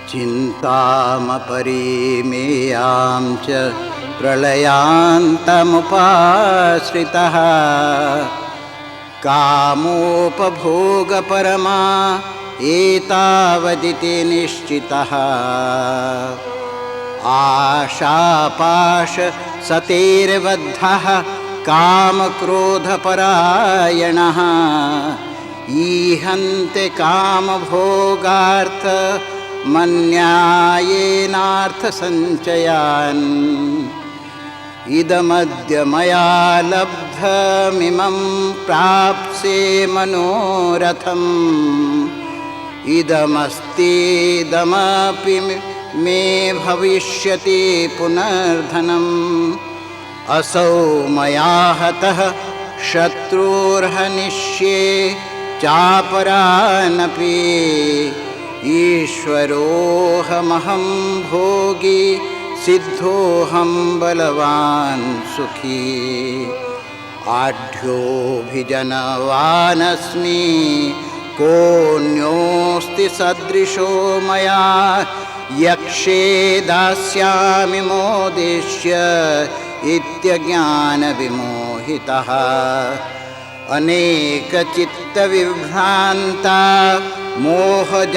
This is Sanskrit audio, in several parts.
चिन्तामपरिमेयां च प्रलयान्तमुपाश्रितः कामोपभोगपरमा एतावदिति निश्चितः आशापाशसतेर्बद्धः कामक्रोधपरायणः ईहन्ते कामभोगार्थ मन्यायेनार्थसञ्चयान् इदमद्य मया लब्धमिमं प्राप्स्ये मनोरथम् इदमस्तीदमपि मे भविष्यति पुनर्धनम् असौ मया हतः शत्रुर्हनिष्ये चापरानपि ईश्वरोऽहमहं भोगी सिद्धोऽहं बलवान् सुखी आढ्योऽभिजनवानस्मि कोऽन्योऽस्ति सदृशो मया यक्षे दास्यामि मोदिष्य इत्यज्ञानविमोहितः अनेकचित्तविभ्रान्ता मोहजालसमावृतः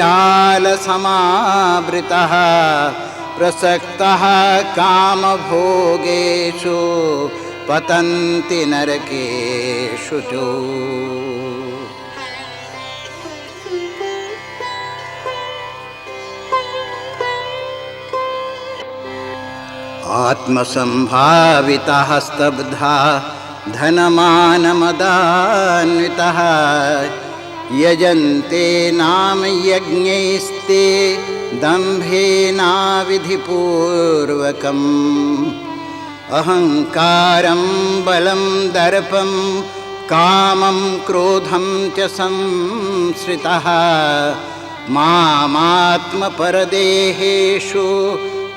प्रसक्तः कामभोगेषु पतन्ति नरकेषु च। आत्मसंभावितः स्तब्धा धनमानमदान्वितः यजन्ते नाम यज्ञैस्ते दम्भेनाविधिपूर्वकम् अहङ्कारं बलं दर्पं कामं क्रोधं च संश्रितः मामात्मपरदेहेषु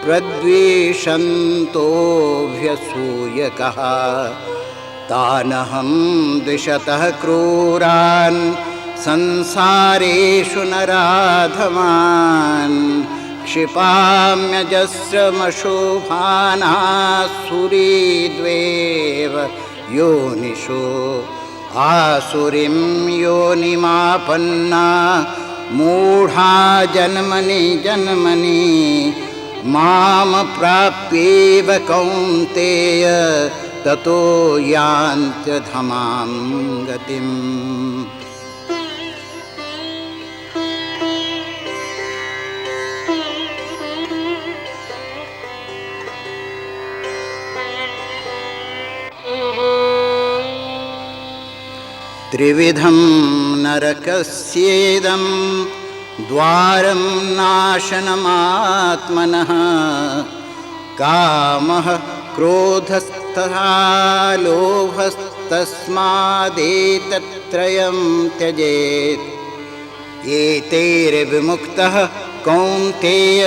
प्रद्वेषन्तोऽभ्यसूयकः तानहं द्विषतः क्रूरान् संसारेषु नराधमान् क्षिपाम्यजस्रमशोभानासुरीद्वेव योनिषु आसुरीं योनिमापन्ना मूढा जन्मनि जन्मनि माम प्राप्येव कौन्तेय ततो यान्त्यधमां गतिम्। त्रिविधं नरकस्येदं द्वारं नाशनमात्मनः कामः क्रोधस्तथा लोभस्तस्मादेतत्त्रयं त्यजेत् एतैर्विमुक्तः कौन्तेय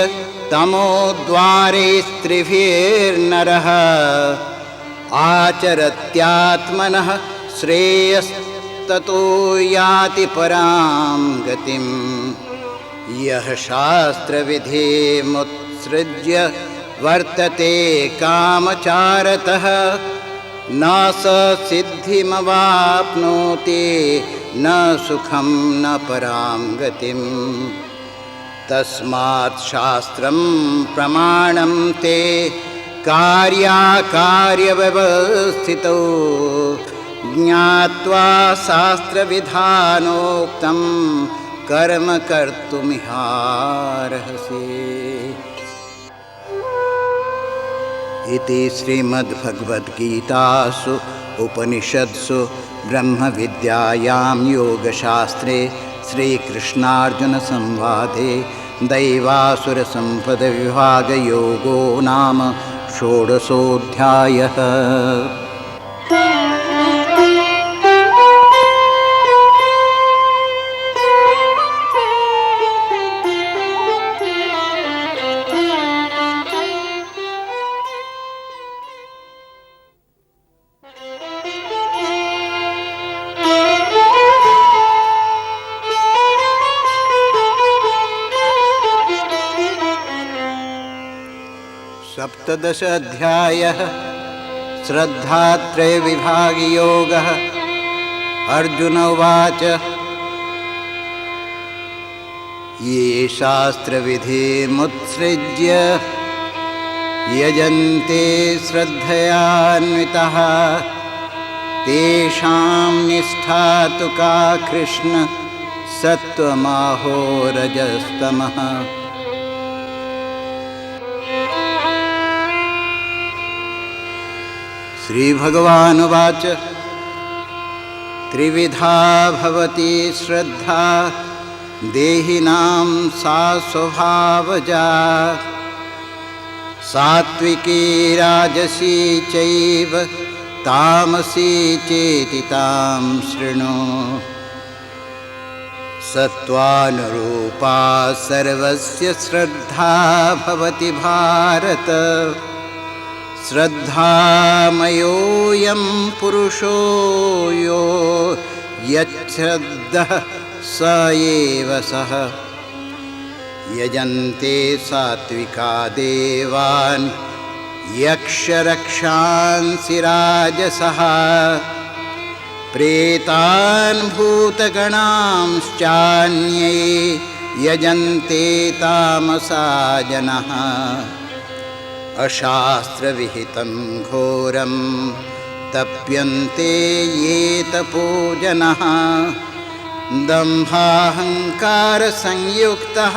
तमोद्वारे स्त्रिभिर्नरः आचरत्यात्मनः श्रेयस्ततो याति परां गतिम् यः शास्त्रविधिमुत्सृज्य वर्तते कामचारतः न स सिद्धिमवाप्नोति न सुखं न परां गतिम् तस्मात् शास्त्रं प्रमाणं ते कार्याकार्यव्यवस्थितौ ज्ञात्वा शास्त्रविधानोक्तं कर्म कर्तुमिहार्हसि। इति श्रीमद्भगवद्गीतासु उपनिषत्सु ब्रह्मविद्यायां योगशास्त्रे श्रीकृष्णार्जुनसंवादे दैवासुरसम्पदविभागयोगो नाम षोडशोऽध्यायः। सप्तदश अध्यायः श्रद्धात्रयविभागयोगः। अर्जुन उवाच ये शास्त्रविधिमुत्सृज्य यजन्ते श्रद्धयान्विताः तेषां निष्ठा तु का कृष्ण सत्त्वमाहो रजस्तमः। श्रीभगवानुवाच त्रिविधा भवति श्रद्धा देहिनां सा स्वभावजा सात्विकी राजसी चैव तामसी चेति तां शृणु। सत्त्वानुरूपा सर्वस्य श्रद्धा भवति भारत श्रद्धामयोऽयं पुरुषो यो यच्छ्रद्धः स एव सः। यजन्ते सात्विका देवान् यक्षरक्षांसि राजसः प्रेतान् भूतगणांश्चान्ये यजन्ते तामसा जनः। अशास्त्रविहितं घोरं तप्यन्ते ये तपो जनः दम्भाहंकारसंयुक्तः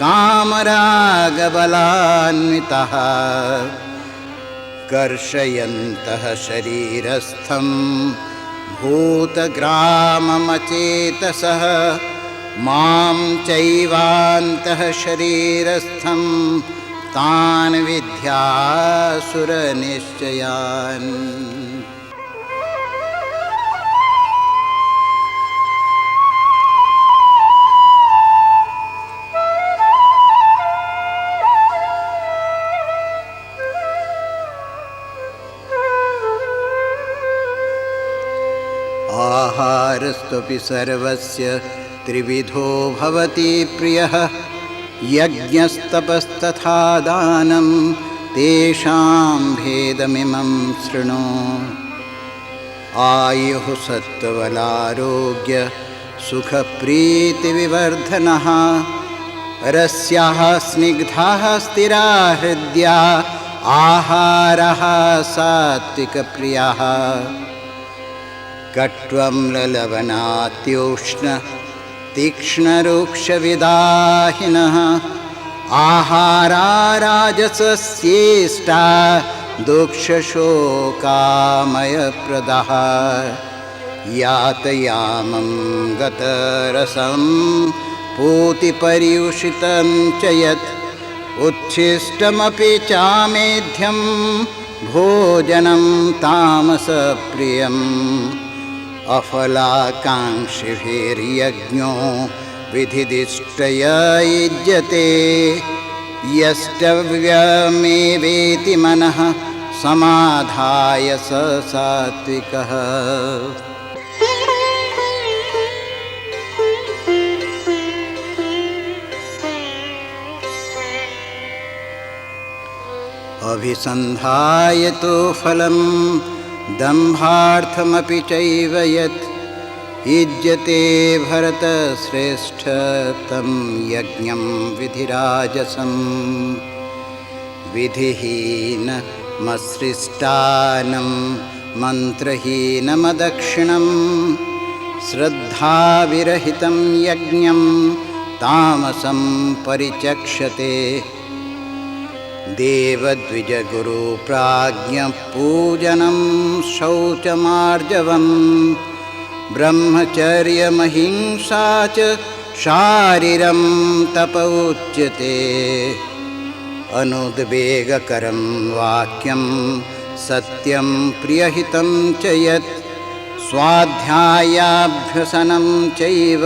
कामरागबलान्वितः कर्षयन्तः शरीरस्थं भूतग्राममचेतसः मां चैवान्तः शरीरस्थं तान् विद्यासुरनिश्चयान्। आहारस्त्वपि सर्वस्य त्रिविधो भवति प्रियः यज्ञस्तपस्तथा दानं तेषां भेदमिमं शृणु। आयुः सत्त्वबलारोग्य सुखप्रीतिविवर्धनः रस्याः स्निग्धाः स्थिरा हृद्या आहारः सात्विकप्रियः। कट्वं ललवनात्योष्ण तीक्ष्णरूक्षविदाहिनः आहारा राजसस्येष्टा दुःखशोकामयप्रदः। यातयामं गतरसं पूतिपर्युषितं च यत् उच्छिष्टमपि चामेध्यं भोजनं तामसप्रियम्। अफलाकाङ्क्षिभिर्यज्ञो विधिदिष्टय युज्यते यष्टव्यमेवेति मनः समाधाय स सात्विकः। अभिसन्धाय तु फलं दम्भार्थमपि चैव यत् युज्यते भरतश्रेष्ठ तं यज्ञं विधिराजसं। विधिहीनमसृष्टानं मन्त्रहीनमदक्षिणं श्रद्धाविरहितं यज्ञं तामसं परिचक्षते। देवद्विजगुरुप्राज्ञपूजनं शौचमार्जवं ब्रह्मचर्यमहिंसा च शारीरं तप उच्यते। अनुद्वेगकरं वाक्यं सत्यं प्रियहितं च यत् स्वाध्यायाभ्यसनं चैव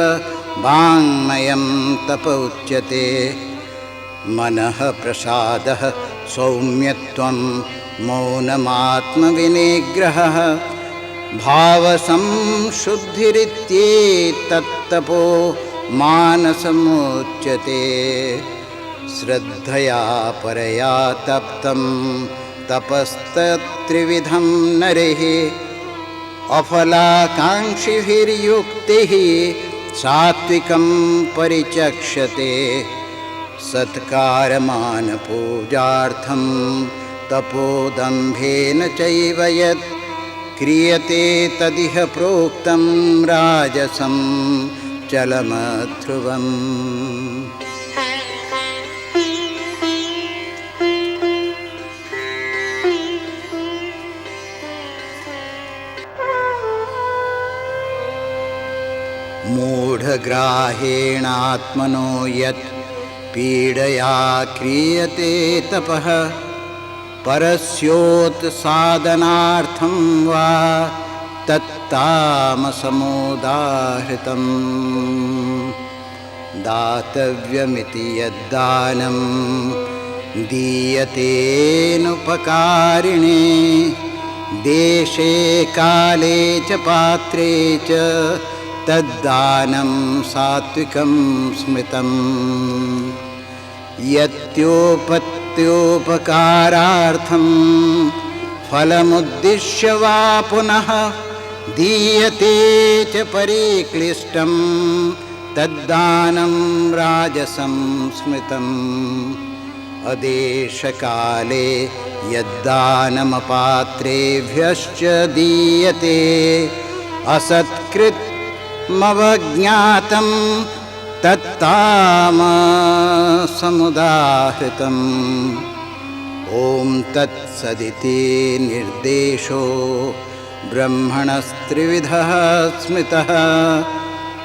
वाङ्मयं तप उच्यते। मनः प्रसादः सौम्यत्वं मौनमात्मविनिग्रहः भावसंशुद्धिरित्येतत्तपो मानसमुच्यते। श्रद्धया परया तप्तं तपस्तत्त्रिविधं नरेः अफलाकाङ्क्षिभिर्युक्तिः सात्विकं परिचक्षते सत्कारमानपूजार्थं तपोदम्भेन चैव यत् क्रियते तदिह प्रोक्तं राजसं चलमध्रुवम्। मूढग्राहेणात्मनो यत् पीडया क्रियते तपः परस्योत्सादनार्थं वा तत्तामसमुदाहृतम्। दातव्यमिति यद्दानं दीयतेनुपकारिणे देशे काले च पात्रे च तद्दानं सात्विकं स्मृतम्। यत्योपत्योपकारार्थं फलमुद्दिश्य वा पुनः दीयते च परिक्लिष्टं तद्दानं राजसं स्मृतम्। अदेशकाले यद्दानमपात्रेभ्यश्च दीयते असत्कृतमवज्ञातं तत्तामसमुदाहृतम्। ॐ तत्सदिति निर्देशो ब्रह्मणस्त्रिविधः स्मृतः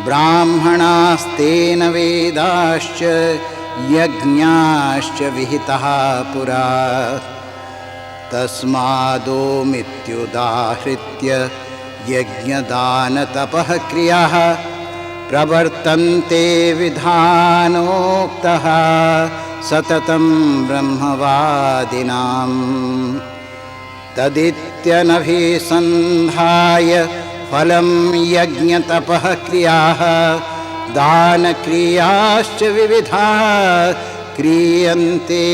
ब्राह्मणास्तेन वेदाश्च यज्ञाश्च विहिताः पुरा। तस्मादोमित्युदाहृत्य यज्ञदानतपः क्रियाः प्रवर्तन्ते विधानोक्तः सततं ब्रह्मवादिनाम्। तदित्यनभिसन्धाय फलं यज्ञतपः क्रियाः दानक्रियाश्च विविधाः क्रियन्ते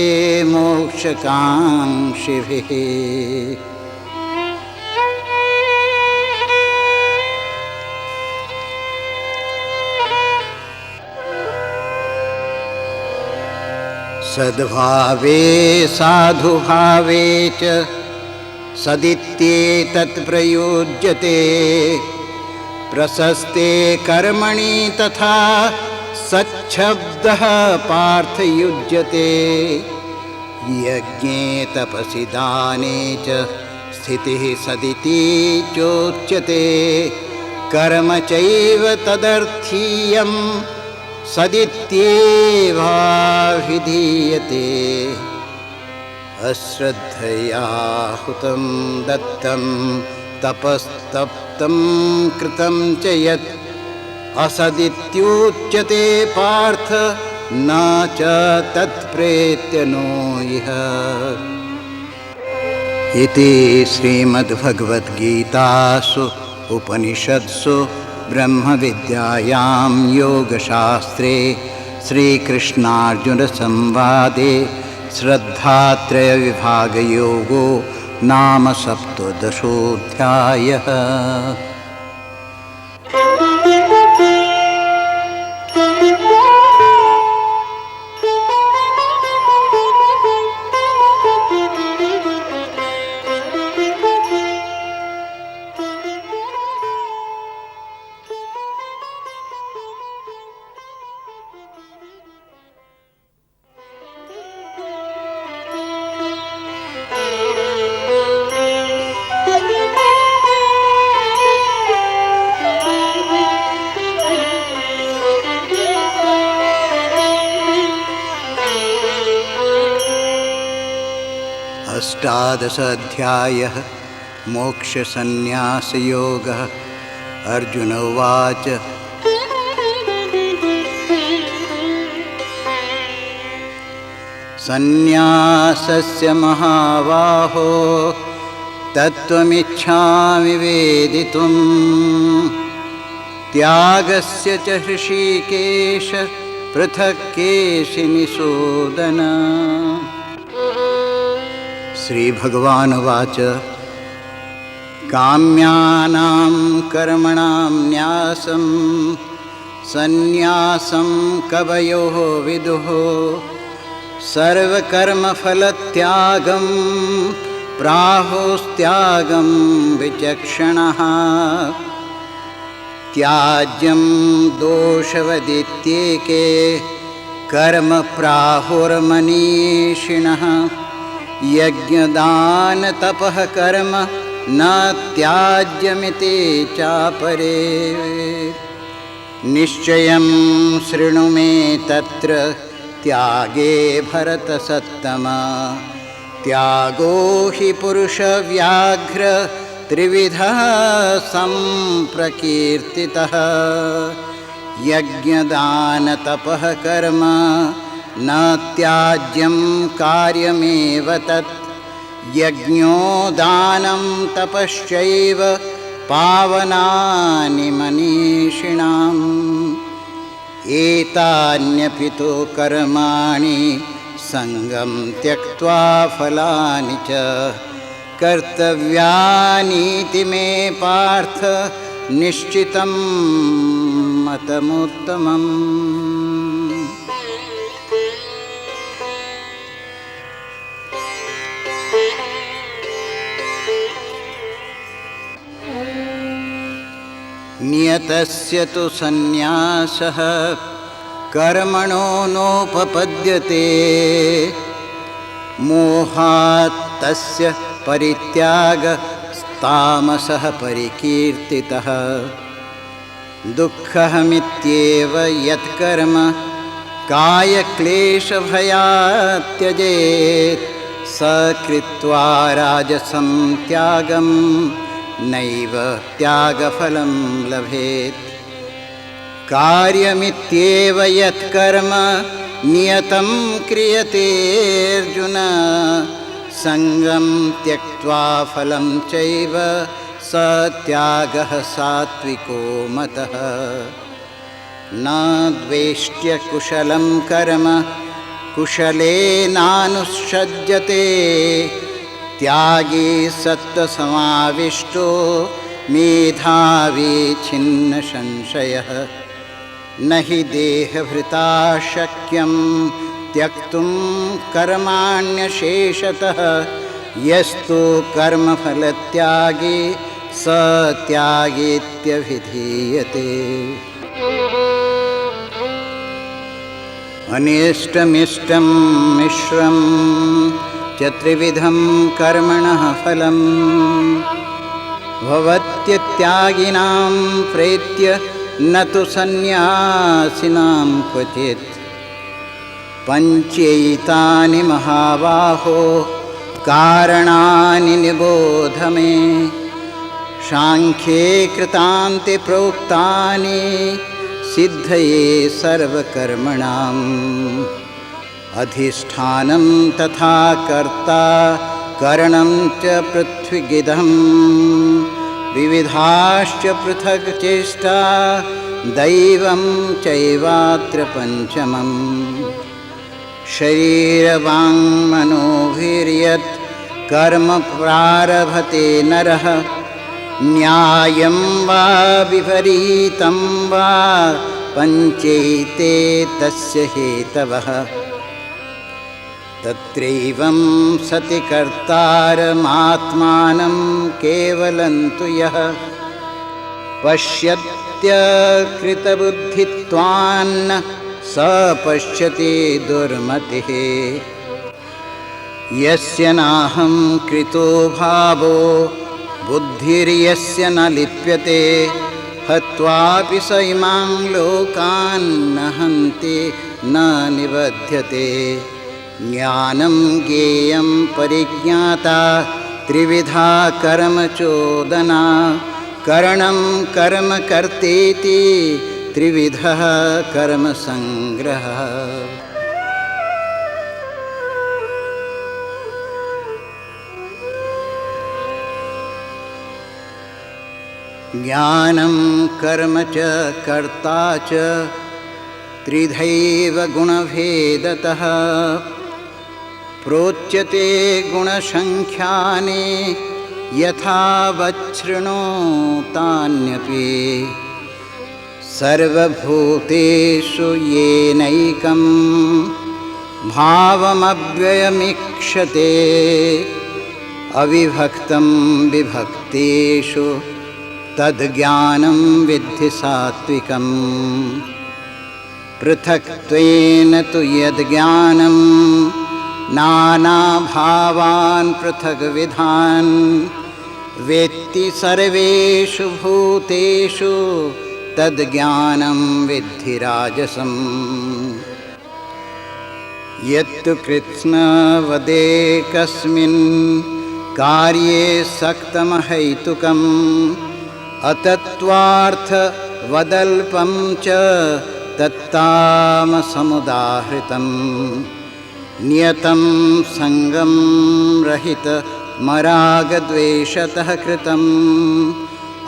मोक्षकाङ्क्षिभिः। सद्भावे साधुभावे च सदित्येतत् प्रयुज्यते प्रशस्ते कर्मणि तथा सच्छब्दः पार्थयुज्यते। यज्ञे तपसि दाने च स्थितिः सदिति चोच्यते कर्म चैव तदर्थीयं सदित्येवाभिधीयते। अश्रद्धया हुतं दत्तं तपस्तप्तं कृतं च यत् असदित्युच्यते पार्थ न च तत्प्रेत्य नो इह। इति श्रीमद्भगवद्गीतासु उपनिषत्सु ब्रह्मविद्यायां योगशास्त्रे श्रीकृष्णार्जुनसंवादे श्रद्धात्रयविभागयोगो नाम सप्तदशोऽध्यायः। अष्टादशाध्यायः मोक्षसन्न्यासयोगः। अर्जुन उवाच सन्न्यासस्य महाबाहो तत्त्वमिच्छामि वेदितुम् त्यागस्य च हृषीकेश पृथक् केशिनिषूदन। श्रीभगवानुवाच काम्यानां कर्मणां न्यासं सन्न्यासं कवयो विदुः सर्वकर्मफलत्यागं प्राहुस्त्यागं विचक्षणः। त्याज्यं दोषवदित्येके कर्म प्राहुर्मनीषिणः। यज्ञदानतपः कर्म न त्याज्यमिति चापरे। निश्चयं शृणु मे तत्र त्यागे भरतसत्तमा। त्यागो हि पुरुषव्याघ्र त्रिविधः सम्प्रकीर्तितः। यज्ञदानतपः कर्म न त्याज्यं कार्यमेव तत्। यज्ञो दानं तपश्चैव पावनानि मनीषिणाम्। एतान्यपि तु कर्माणि संगं त्यक्त्वा फलानि च कर्तव्यानीति मे पार्थ निश्चितं मतमुत्तमम्। नियतस्य तु सन्न्यासः कर्मणो नोपपद्यते। मोहात् तस्य परित्यागस्तामसः परिकीर्तितः। दुःखमित्येव यत्कर्म कायक्लेशभयात् त्यजेत् स कृत्वा राजसं त्यागं नैव त्यागफलं लभेत्। कार्यमित्येव यत्कर्म नियतं क्रियते अर्जुन संगं त्यक्त्वा फलं चैव स त्यागः सात्विको मतः। न द्वेष्ट्य कुशलं कर्म कुशलेनानुषज्यते। त्यागी सत्त्वसमाविष्टो मेधावी छिन्न संशयः। न हि देहभृता शक्यं त्यक्तुं कर्माण्यशेषतः। यस्तु कर्मफलत्यागी स त्यागीत्यभिधीयते। अनिष्टमिष्टं मिश्रं च त्रिविधं कर्मणः फलं भवत्यत्यागिनां प्रेत्य न तु सन्न्यासिनां क्वचित्। पञ्चैतानि महाबाहो कारणानि निबोध मे। सांख्ये कृतान्ते प्रोक्तानि सिद्धये सर्वकर्मणाम्। अधिष्ठानं तथा कर्ता करणं च पृथ्वीगिदं। विविधाश्च पृथक् चेष्टा दैवं चैवात्र पञ्चमम्। शरीरवाङ्मनोभिर्यत् कर्म प्रारभते नरः। न्यायं वा विपरीतं वा पञ्चैते तस्य हेतवः। तत्रैवं सति कर्तारमात्मानं केवलं तु यः पश्यत्यकृतबुद्धित्वान्न स पश्यति दुर्मतिः। यस्य नाहं कृतो भावो बुद्धिर्यस्य न लिप्यते। हत्वापि स इमां लोकान् न हन्ति न निबध्यते। ज्ञानं ज्ञेयं परिज्ञाता त्रिविधा कर्मचोदना। करणं कर्म कर्तेति त्रिविधः कर्मसङ्ग्रहः। ज्ञानं कर्म च कर्ता च त्रिधैव गुणभेदतः प्रोच्यते गुणसंख्याने यथा वच्छृणोतान्यपि सर्वभूतेषु येनैकं भावमव्ययमीक्षते अविभक्तं विभक्तेषु तद्ज्ञानं विद्धि सात्विकम् पृथक्त्वेन तु यद्ज्ञानं नानाभावान् पृथग्विधान् वेत्ति सर्वेषु भूतेषु तद्ज्ञानं विद्धि राजसम् यत्तु कृत्स्नवदेकस्मिन् कार्ये सक्तमहैतुकम् अतत्त्वार्थवदल्पं च तत्तामसमुदाहृतं नियतं संगं रहितमरागद्वेषतः कृतम्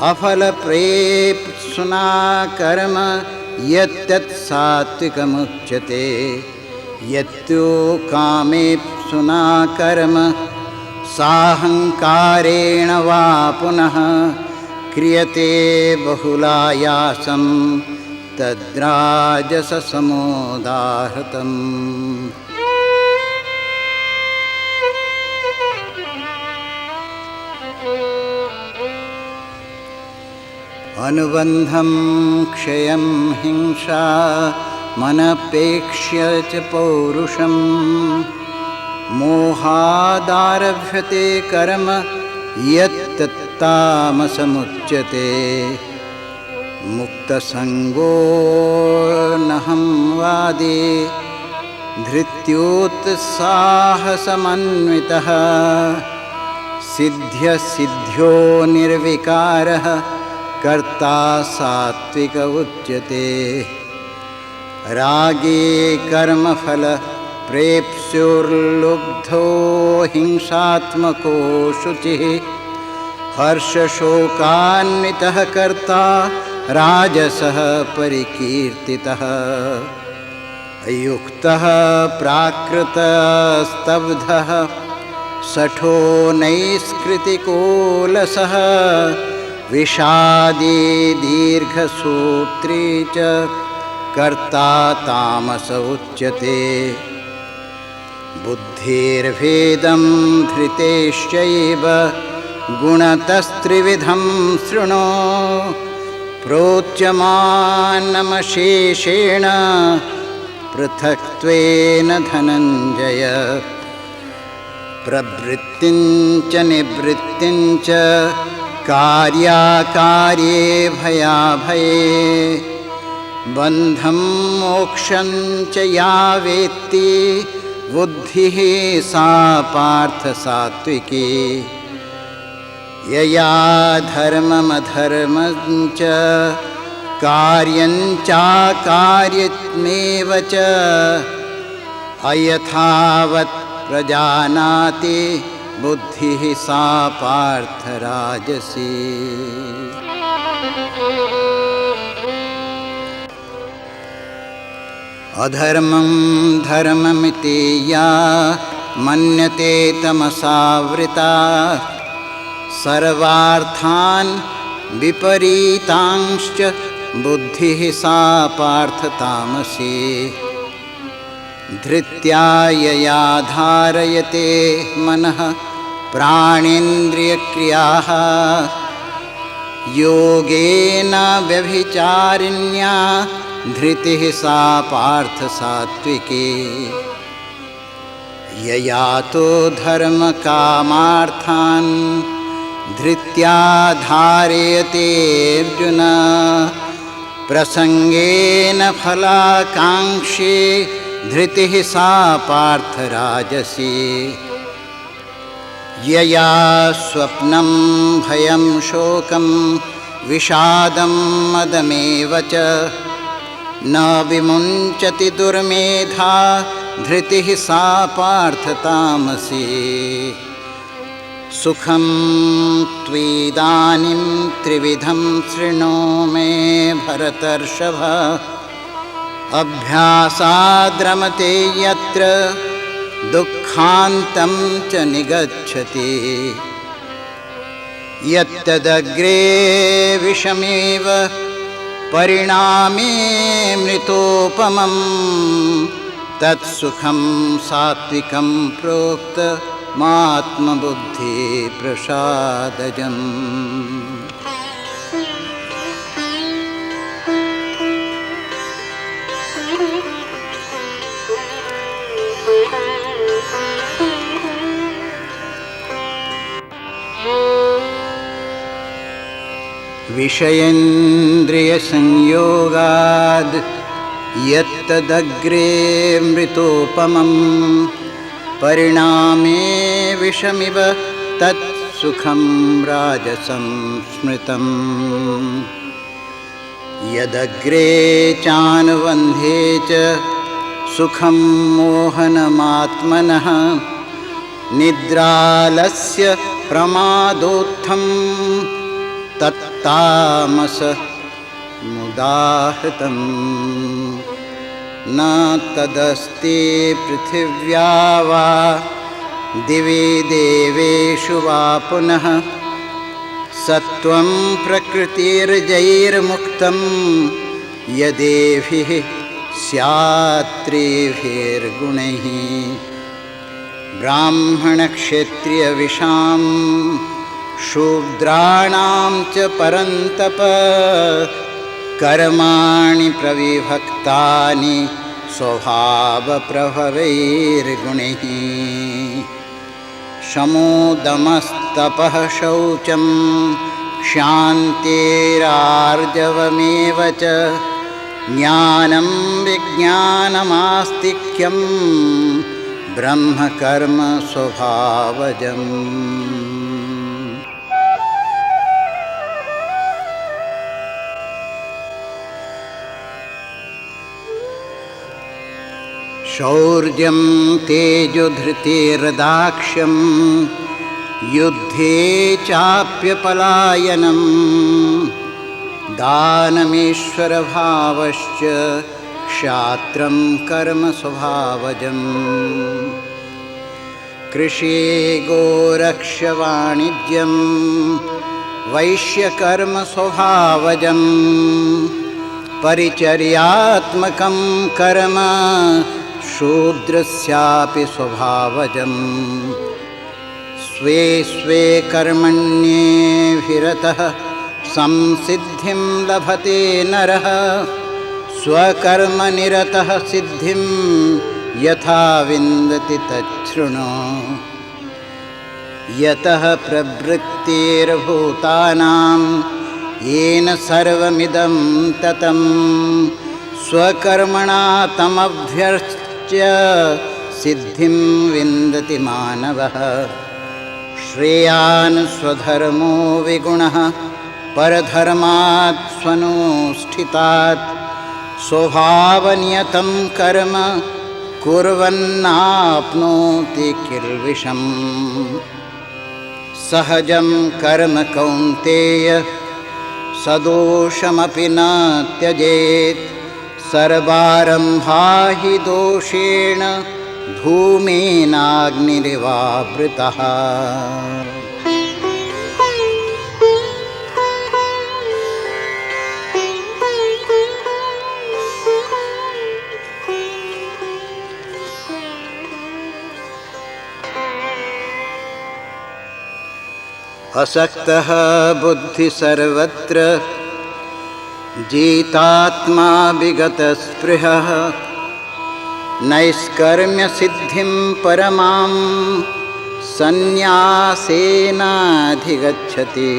अफलप्रेप्सुना कर्म यत्तत् सात्विकमुच्यते यत्तु कामेप्सुना कर्म साहंकारेण वा पुनः क्रियते बहुलायासं तद्राजससमुदाहृतम्। अनुबन्धं क्षयं हिंसा मनपेक्ष्य च पौरुषं मोहादारभ्यते कर्म यत्तत्तामसमुच्यते मुक्तसंगो नहं वादी धृत्योत्साहसमन्वितः सिद्ध्यसिद्ध्यो निर्विकारः कर्ता सात्विक उच्यते रागे कर्मफल प्रेप्स्योर्लुब्धो हिंसात्मको शुचिः हर्षशोकान्वितः कर्ता राजसः परिकीर्तितः अयुक्तः प्राकृतस्तब्धः शठो नैष्कृतिकोलसः विषादी दीर्घसूत्री च कर्ता तामस उच्यते बुद्धिर्भेदं धृतेश्चैव गुणतस्त्रिविधं शृणु प्रोच्यमानमशेषेण पृथक्त्वेन धनञ्जय प्रवृत्तिं च निवृत्तिं च कार्याकार्ये भयाभये बन्धं मोक्षं च या वेत्ति बुद्धिः सा पार्थ सात्विकी यया धर्ममधर्मं च कार्यं चाकार्यमेव च अयथावत् प्रजानाति बुद्धिः सा पार्थ राजसी। अधर्मं धर्ममिति या मन्यते तमसावृता सर्वार्थान् विपरीतांश्च बुद्धिः सा पार्थ तामसी धृत्या यया धारयते मनः प्राणेन्द्रियक्रियाः योगेन व्यभिचारिण्या धृतिः सा पार्थ सात्विकी यया तो धर्मकामार्थान् धृत्या धारयते अर्जुन प्रसंगेन फलाकांक्षी धृतिः सा पार्थ राजसी यया स्वप्नं भयं शोकं विषादं मदमेव च न विमुञ्चति दुर्मेधा धृतिः सा पार्थ तामसी सुखं त्विदानीं त्रिविधं शृणु मे भरतर्षभ अभ्यासाद्रमते यत्र दुःखान्तं च निगच्छति। यत्तदग्रे विषमेव परिणामे मृतोपमं तत्सुखं सात्विकं प्रोक्तमात्मबुद्धि प्रसादजम्। विषयेन्द्रियसंयोगाद् यत्तदग्रे मृतोपमं परिणामे विषमिव तत्सुखं राजसं स्मृतम्। यदग्रे चानुबन्धे च सुखं मोहनमात्मनः निद्रालस्य प्रमादोत्थं तत्तामस मुदाहृतं। न तदस्ति पृथिव्या वा दिवि देवेषु वा पुनः सत्वं प्रकृतिर्जैर्मुक्तं यदेभिः स्यात् त्रिभिर्गुणैः। ब्राह्मणक्षत्रियविषां शूद्राणां च परन्तप कर्माणि प्रविभक्तानि स्वभावप्रभवैर्गुणैः। शमोदमस्तपः शौचं क्षान्तिरार्जवमेव च ज्ञानं विज्ञानमास्तिक्यं ब्रह्मकर्म स्वभावजम्। शौर्यं तेजोधृतिर्दाक्ष्यं युद्धे चाप्यपलायनं दानमीश्वरभावश्च क्षात्रं कर्म स्वभावजम्। कृषि गोरक्षवाणिज्यं वैश्यकर्म स्वभावजम्। परिचर्यात्मकं कर्म शूद्रस्यापि स्वभावजम्। स्वे स्वे कर्मण्येभिरतः संसिद्धिं लभते नरः स्वकर्मनिरतः सिद्धिं यथा विन्दति तच्छृणु। यतः प्रवृत्तिर्भूतानां येन सर्वमिदं ततं स्वकर्मणा तमभ्यर्च्य सिद्धिं विन्दति मानवः। श्रेयान् स्वधर्मो विगुणः परधर्मात् स्वनुष्ठितात् स्वभावनियतं कर्म कुर्वन्नाप्नोति किल्बिषम्। सहजं कर्म कौन्तेय सदोषमपि न त्यजेत्। सर्वारम्भा हि दोषेण धूमेनाग्निरिवावृतः। असक्तः बुद्धि सर्वत्र जितात्मा विगतस्पृहः। नैष्कर्म्य सिद्धिं परमां संन्यासेनाधिगच्छति।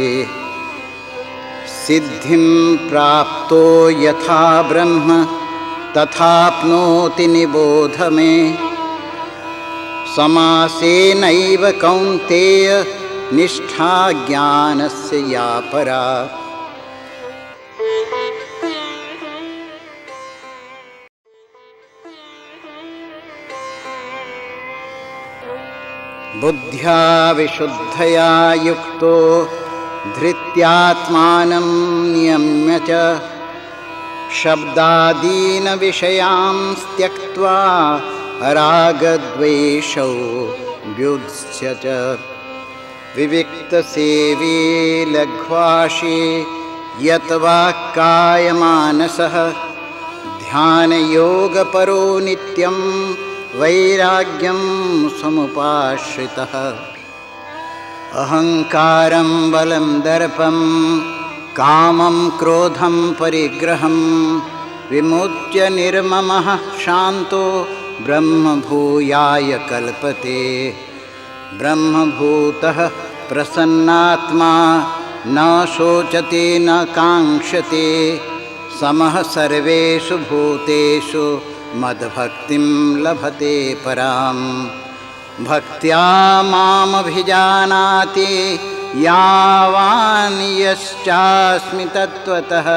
सिद्धिं प्राप्तो यथा ब्रह्म तथाप्नोति निबोध मे। समासेनैव कौन्तेय निष्ठा ज्ञानस्य या परा। बुद्ध्या विशुद्धया युक्तो धृत्यात्मानं नियम्य च शब्दादीन विषयांस् त्यक्त्वा रागद्वेषौ व्युत्स्य च विविक्तसेवी लघ्वाशी यत्वाक्कायमानसः ध्यानयोगपरो नित्यं वैराग्यं समुपाश्रितः अहङ्कारं बलं दर्पं कामं क्रोधं परिग्रहं विमुच्य निर्ममः शान्तो ब्रह्मभूयाय कल्पते ब्रह्मभूतः प्रसन्नात्मा न शोचते न काङ्क्षते समः सर्वेषु भूतेषु मद्भक्तिं लभते परां भक्त्या मामभिजानाति यावान् यश्चास्मि तत्त्वतः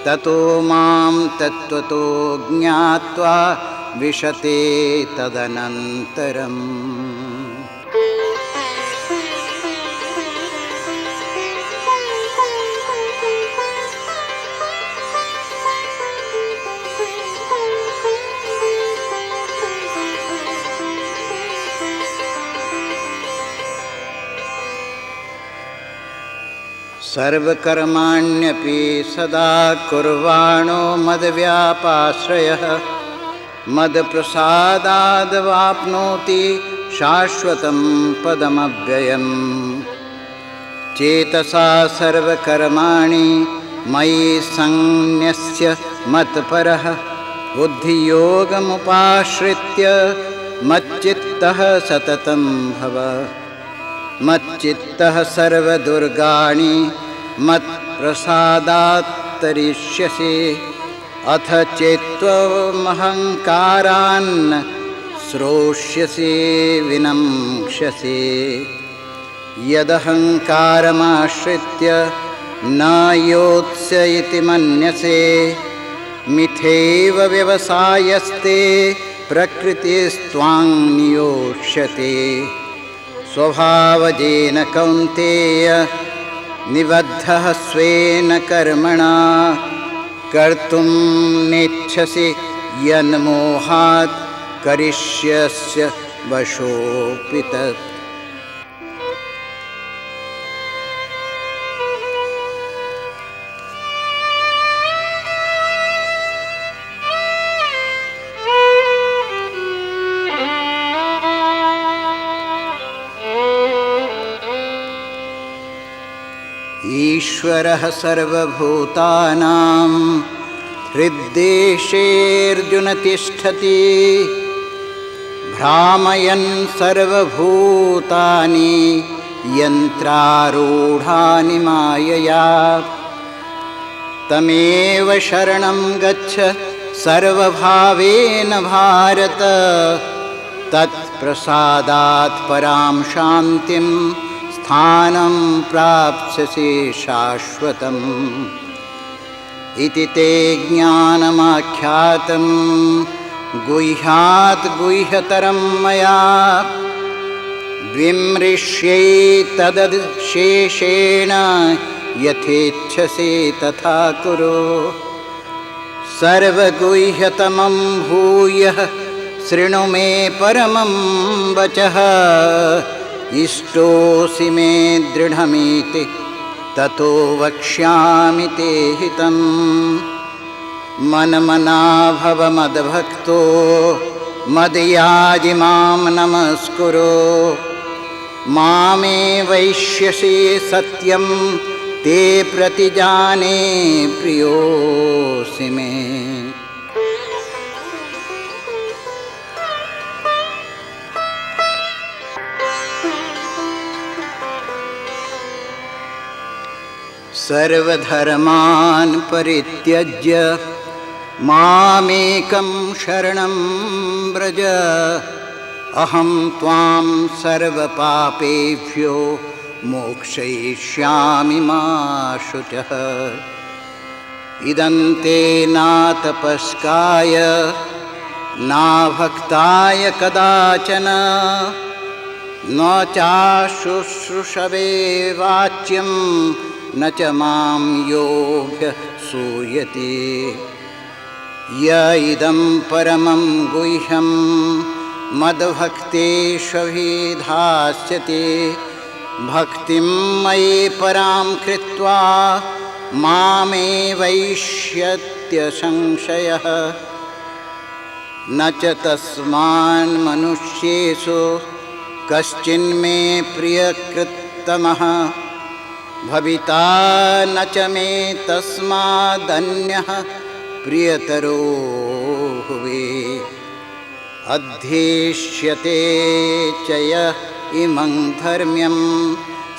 ततो मां तत्त्वतो ज्ञात्वा विशते तदनन्तरम्। सर्वकर्माण्यपि सदा कुर्वाणो मद्व्यापाश्रयः मद्प्रसादाद्वाप्नोति शाश्वतं पदमव्ययम् चेतसा सर्वकर्माणि मयि संन्यस्य मत्परः बुद्धियोगमुपाश्रित्य मच्चित्तः सततं भव मच्चित्तः सर्वदुर्गाणि मत्प्रसादात् तरिष्यसि अथ चेत्त्वमहङ्कारान् श्रोष्यसि विनङ्क्ष्यसि यदहङ्कारमाश्रित्य न योत्स्य इति मन्यसे मिथैव व्यवसायस्ते प्रकृतिस्त्वां नियोक्ष्यते स्वभावजेन कौन्तेय निबद्धः स्वेन कर्मणा कर्तुं नेच्छसि यन्मोहात् करिष्यस्य वशोऽपि तत्। ईश्वरः सर्वभूतानां हृद्देशेऽर्जुन तिष्ठति भ्रामयन् सर्वभूतानि यन्त्रारूढानि मायया तमेव शरणं गच्छ सर्वभावेन भारत तत्प्रसादात् परां शान्तिं स्थानं प्राप्स्यसि शाश्वतम् इति ते ज्ञानमाख्यातं गुह्यात् गुह्यतरं मया विमृश्यै तदशेषेण यथेच्छसि तथा कुरु सर्वगुह्यतमं भूयः शृणु मे परमं वचः इष्टोऽसि मे दृढमिति ततो वक्ष्यामि ते हितं मन्मना भव मद्भक्तो मद्याजि मां नमस्कुरु मामे वैष्यसि सत्यं ते प्रतिजाने प्रियोऽसि मे। सर्वधर्मान् परित्यज्य मामेकं शरणं व्रज अहं त्वां सर्वपापेभ्यो मोक्षयिष्यामि मा शुचः इदं ते न तपस्काय न भक्ताय कदाचन न चाशुश्रूषवे वाच्यं न च मां योऽभ्यसूयते य इदं परमं गुह्यं मद्भक्तेष्वभिधास्यते भक्तिं मयि परां कृत्वा मामेवैष्यत्य संशयः न च तस्मान् मनुष्येषु कश्चिन्मे प्रियकृत्तमः भविता न च मे तस्मादन्यः प्रियतरो हुवे अध्येष्यते च य इमं धर्म्यं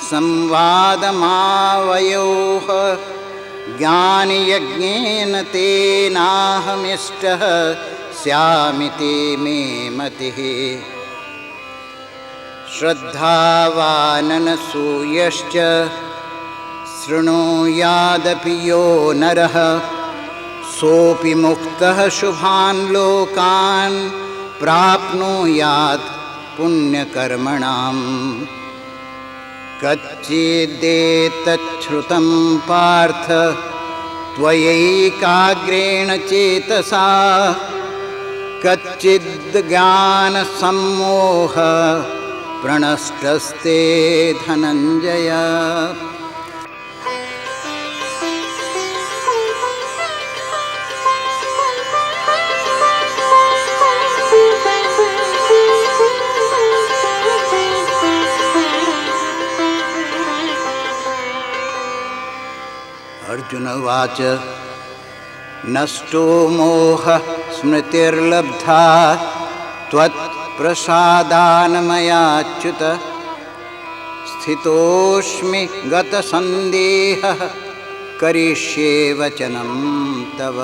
संवादमावयोः ज्ञानयज्ञेन तेनाहमिष्टः स्यामिति मे मतिः श्रद्धावाननसूयश्च शृणुयादपि यो नरः सोऽपि मुक्तः शुभान् लोकान् प्राप्नुयात् पुण्यकर्मणाम् कच्चिदेतच्छ्रुतं पार्थ त्वयैकाग्रेण चेतसा कच्चिद्ज्ञानसम्मोह प्रणष्टस्ते धनञ्जय। अर्जुन उवाच नष्टो मोहः स्मृतिर्लब्धा त्वत्प्रसादान्मयाच्युत स्थितोऽस्मि गतसन्देहः करिष्ये वचनं तव।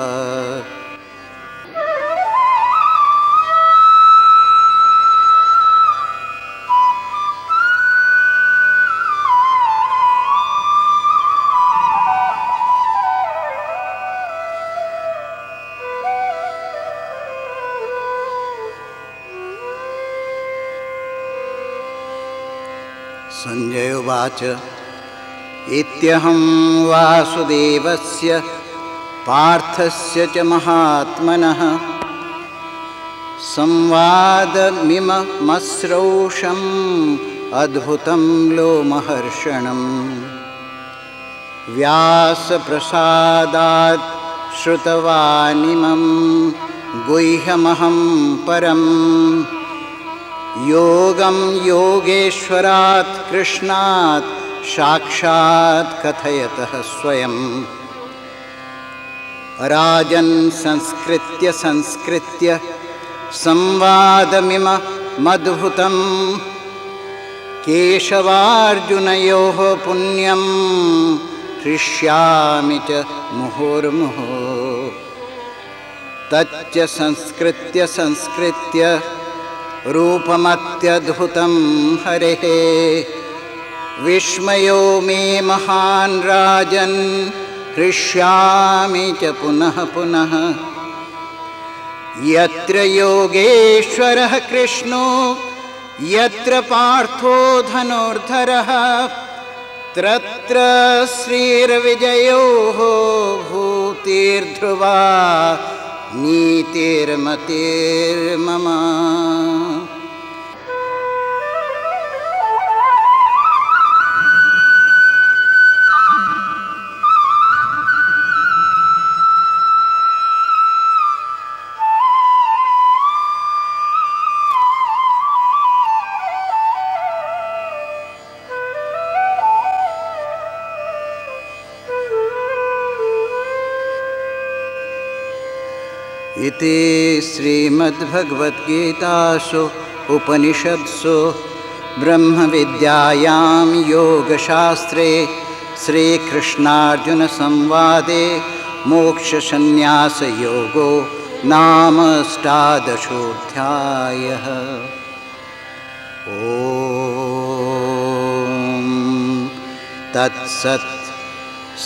संजय उवाच इत्यहं वासुदेवस्य पार्थस्य च महात्मनः संवादमिममश्रौषम् अद्भुतं लोमहर्षणम् व्यासप्रसादात् श्रुतवानिमं गुह्यमहं परम् योगं योगेश्वरात् कृष्णात् साक्षात् कथयतः स्वयं राजन् संस्कृत्य संवादमिममद्भुतं केशवार्जुनयोः पुण्यं हृष्यामि च मुहुर्मुहुः तच्च संस्कृत्य रूपमत्यद्भुतं हरेः विस्मयो मे महान् राजन् हृष्यामि च पुनः पुनः यत्र योगेश्वरः कृष्णो यत्र पार्थो धनुर्धरः तत्र श्रीर्विजयो भूतिर्ध्रुवा नीतिर्मतिर्मम। इति श्रीमद्भगवद्गीतासु उपनिषत्सु ब्रह्मविद्यायां योगशास्त्रे श्रीकृष्णार्जुनसंवादे मोक्षसंन्यासयोगो नाम अष्टादशोऽध्यायः। ॐ तत्सत्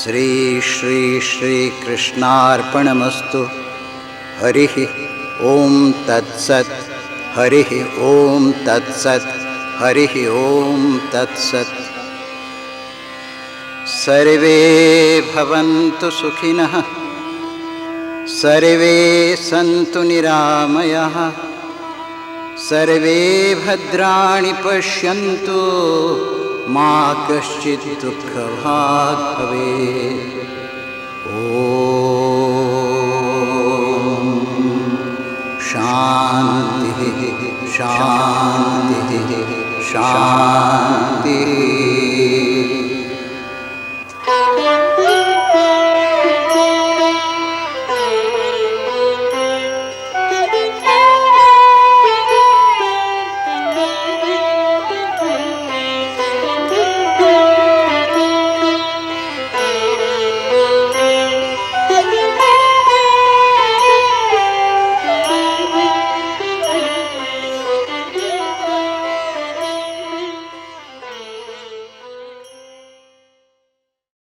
श्रीकृष्णार्पणमस्तु। हरिः ॐ तत्सत्। हरिः ॐ तत्सत्। हरिः ॐ तत्सत्। सर्वे भवन्तु सुखिनः सर्वे सन्तु निरामयाः, सर्वे भद्राणि पश्यन्तु, मा कश्चित् दुःखभाग् भवेत्। ॐ शान्तिः शान्तिः शान्तिः।